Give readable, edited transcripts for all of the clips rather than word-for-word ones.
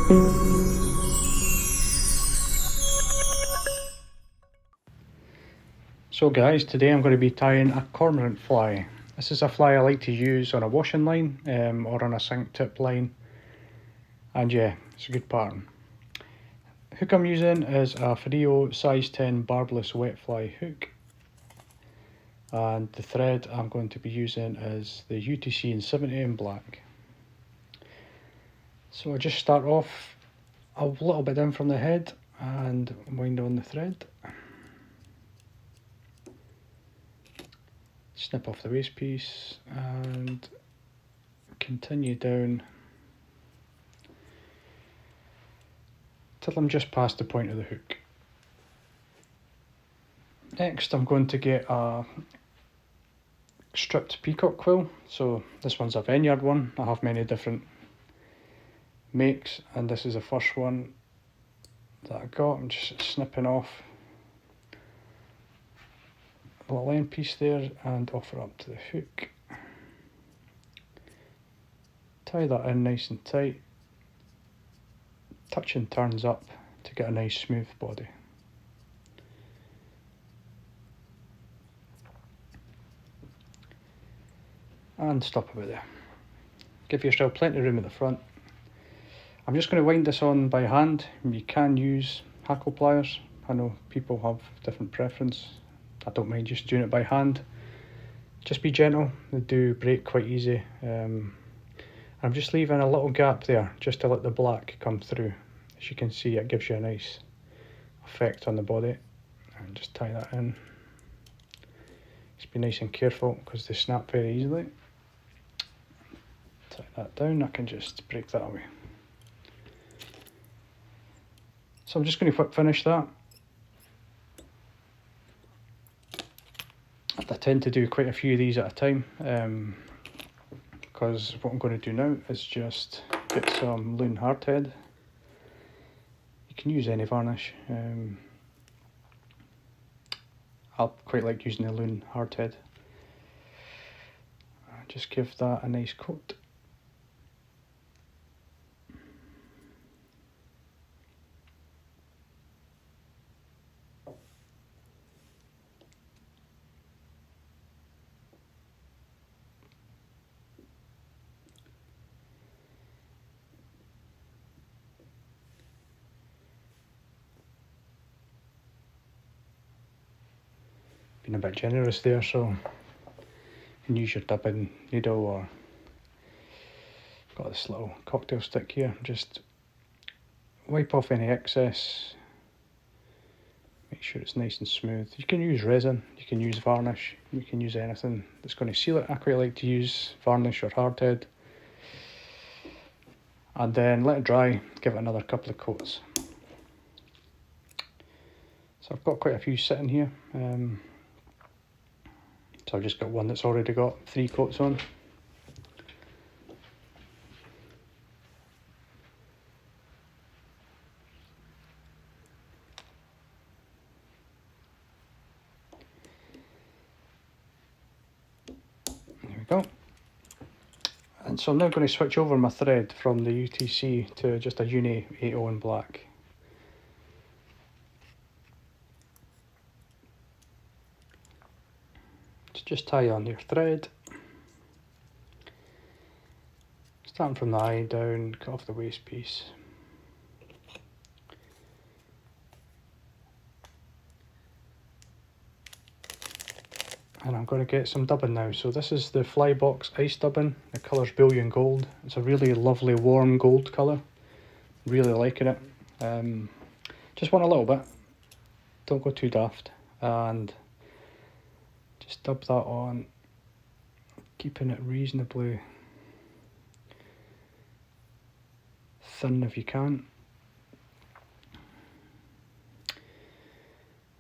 So guys, today I'm going to be tying a cormorant fly. This is a fly I like to use on a washing line or on a sink tip line, and yeah, it's a good pattern. Hook I'm using is a Fario size 10 Barbless wet fly hook, and the thread I'm going to be using is the UTC in 70 in black. So I just start off a little bit down from the head and wind on the thread. Snip off the waste piece and continue down till I'm just past the point of the hook. Next I'm going to get a stripped peacock quill. So this one's a Veniard one. I have many different makes, and this is the first one that I got. I'm just snipping off a little end piece there and offer up to the hook. Tie that in nice and tight. Touch and turns up to get a nice smooth body. And stop about there. Give yourself plenty of room at the front. I'm just going to wind this on by hand. You can use hackle pliers. I know people have different preference. I don't mind just doing it by hand. Just be gentle, they do break quite easy. I'm just leaving a little gap there just to let the black come through. As you can see, it gives you a nice effect on the body. And just tie that in. Just be nice and careful because they snap very easily. Tie that down, I can just break that away. So I'm just going to quick finish that. I tend to do quite a few of these at a time because what I'm going to do now is just get some Loon hardhead. You can use any varnish. I quite like using the Loon hardhead. Just give that a nice coat. Been a bit generous there, so you can use your dipping needle or got this little cocktail stick here. Just wipe off any excess, make sure it's nice and smooth. You can use resin, you can use varnish, you can use anything that's going to seal it. I quite like to use varnish or hardhead, and then let it dry, give it another couple of coats. So I've got quite a few sitting here. So I've just got one that's already got 3 coats on. There we go. And so I'm now going to switch over my thread from the UTC to just a Uni 80 in black. Just tie on your thread, starting from the eye down, cut off the waste piece. And I'm going to get some dubbing now. So this is the Flybox ice dubbing. The colour's Bullion gold. It's a really lovely warm gold colour. Really liking it. Just want a little bit. Don't go too daft. And just dub that on, keeping it reasonably thin if you can.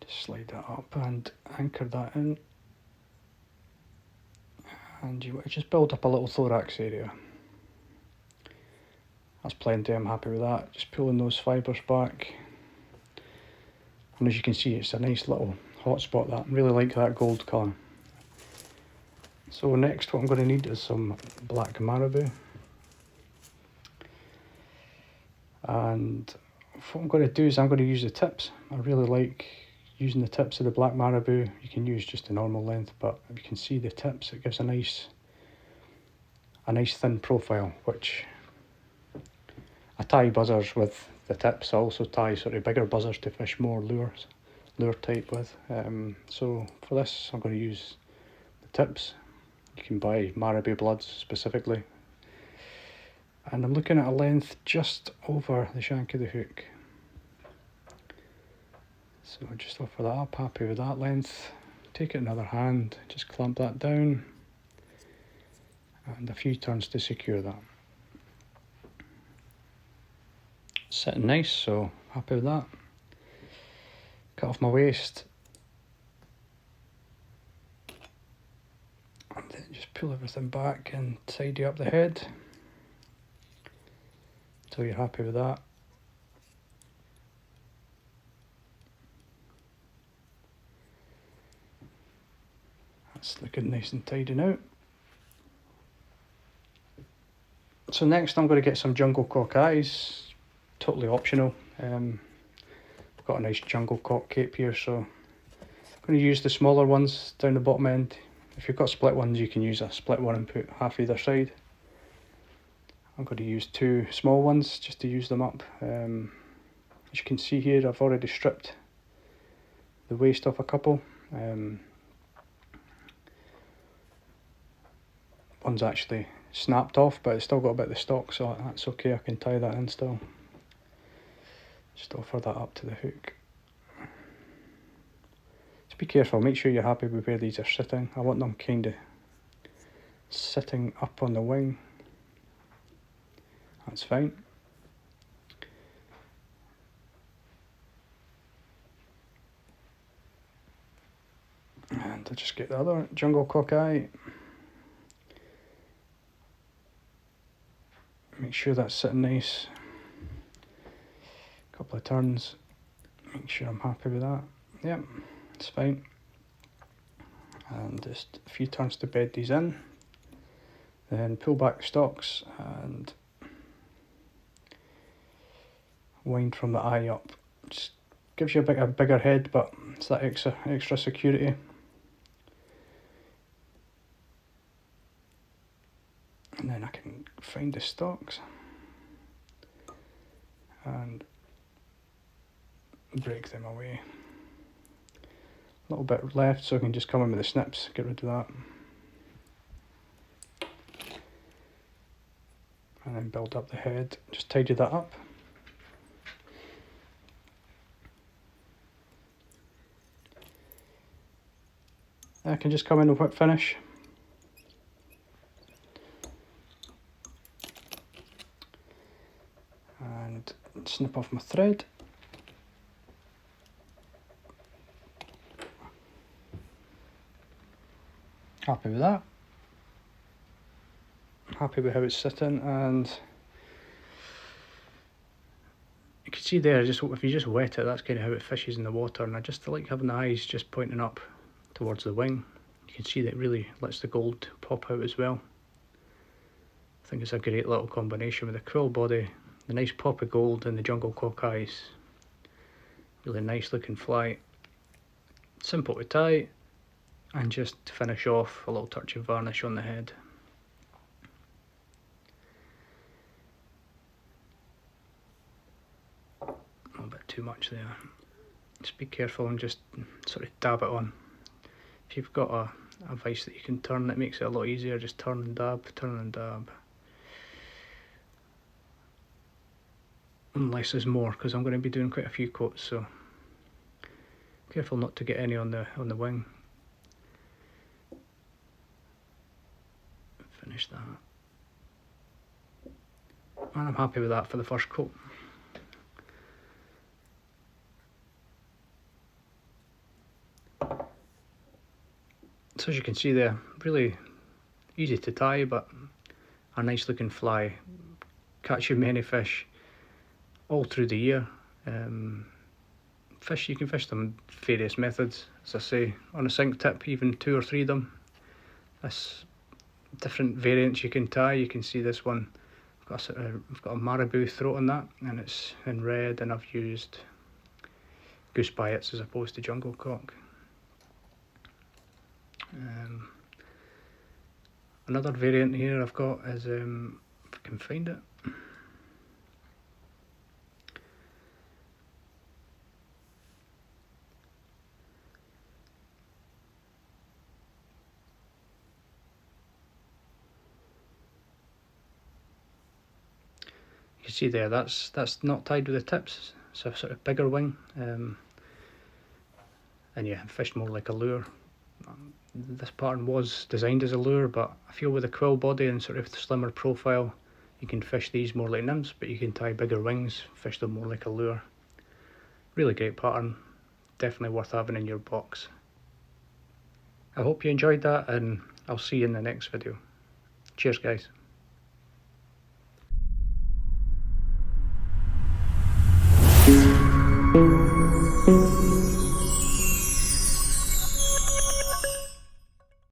Just slide that up and anchor that in. And you just build up a little thorax area. That's plenty, I'm happy with that. Just pulling those fibres back. And as you can see, it's a nice little hot spot that. I really like that gold colour. So next what I'm going to need is some black Marabou. And what I'm going to do is I'm going to use the tips. I really like using the tips of the black Marabou. You can use just a normal length, but if you can see the tips, it gives a nice thin profile, which I tie buzzers with the tips. I also tie sort of bigger buzzers to fish more lure type with. So for this I'm going to use the tips. You can buy Marabou bloods specifically. And I'm looking at a length just over the shank of the hook. So just offer that up, happy with that length. Take it another hand, just clamp that down. And a few turns to secure that. Sitting nice, so happy with that. Cut off my waist. And then just pull everything back and tidy up the head. Until you're happy with that. That's looking nice and tidy now. So next I'm going to get some jungle cock eyes. Totally optional. I've got a nice jungle cock cape here, so I'm going to use the smaller ones down the bottom end. If you've got split ones, you can use a split one and put half either side. I'm going to use 2 small ones just to use them up. As you can see here, I've already stripped the waist off a couple. One's actually snapped off, but it's still got a bit of the stock, so that's okay, I can tie that in still. Just offer that up to the hook. Just be careful, make sure you're happy with where these are sitting. I want them kind of sitting up on the wing. That's fine. And I'll just get the other jungle cock eye. Make sure that's sitting nice. Couple of turns. Make sure I'm happy with that. Yep, it's fine. And just a few turns to bed these in. Then pull back the stalks and wind from the eye up. Just gives you a bigger head, but it's that extra security. And then I can find the stalks and break them away. A little bit left, so I can just come in with the snips, get rid of that. And then build up the head, just tidy that up. I can just come in with whip finish. And snip off my thread. Happy with that. Happy with how it's sitting, and you can see there, just if you just wet it, that's kind of how it fishes in the water. And I just like having the eyes just pointing up towards the wing. You can see that it really lets the gold pop out as well. I think it's a great little combination with the quill body, the nice pop of gold, and the jungle cock eyes. Really nice looking fly. Simple to tie, and just to finish off, a little touch of varnish on the head. A little bit too much there. Just be careful and just sort of dab it on. If you've got a vise that you can turn, it makes it a lot easier. Just turn and dab, turn and dab. And less is more, because I'm going to be doing quite a few coats, so careful not to get any on the wing. Finish that. And I'm happy with that for the first coat. So as you can see there, really easy to tie, but a nice looking fly. Catch you many fish all through the year. Fish, you can fish them various methods, as I say, on a sink tip, even 2 or 3 of them. There's different variants you can tie. You can see this one, I've I've got a Marabou throat on that, and it's in red, and I've used goose biots as opposed to jungle cock. Another variant here I've got is, if I can find it, you can see there, that's not tied with the tips. It's a sort of bigger wing, and yeah, fished more like a lure. This pattern was designed as a lure, but I feel with a quill body and sort of slimmer profile, you can fish these more like nymphs, but you can tie bigger wings, fish them more like a lure. Really great pattern, definitely worth having in your box. I hope you enjoyed that, and I'll see you in the next video. Cheers guys. Thank you.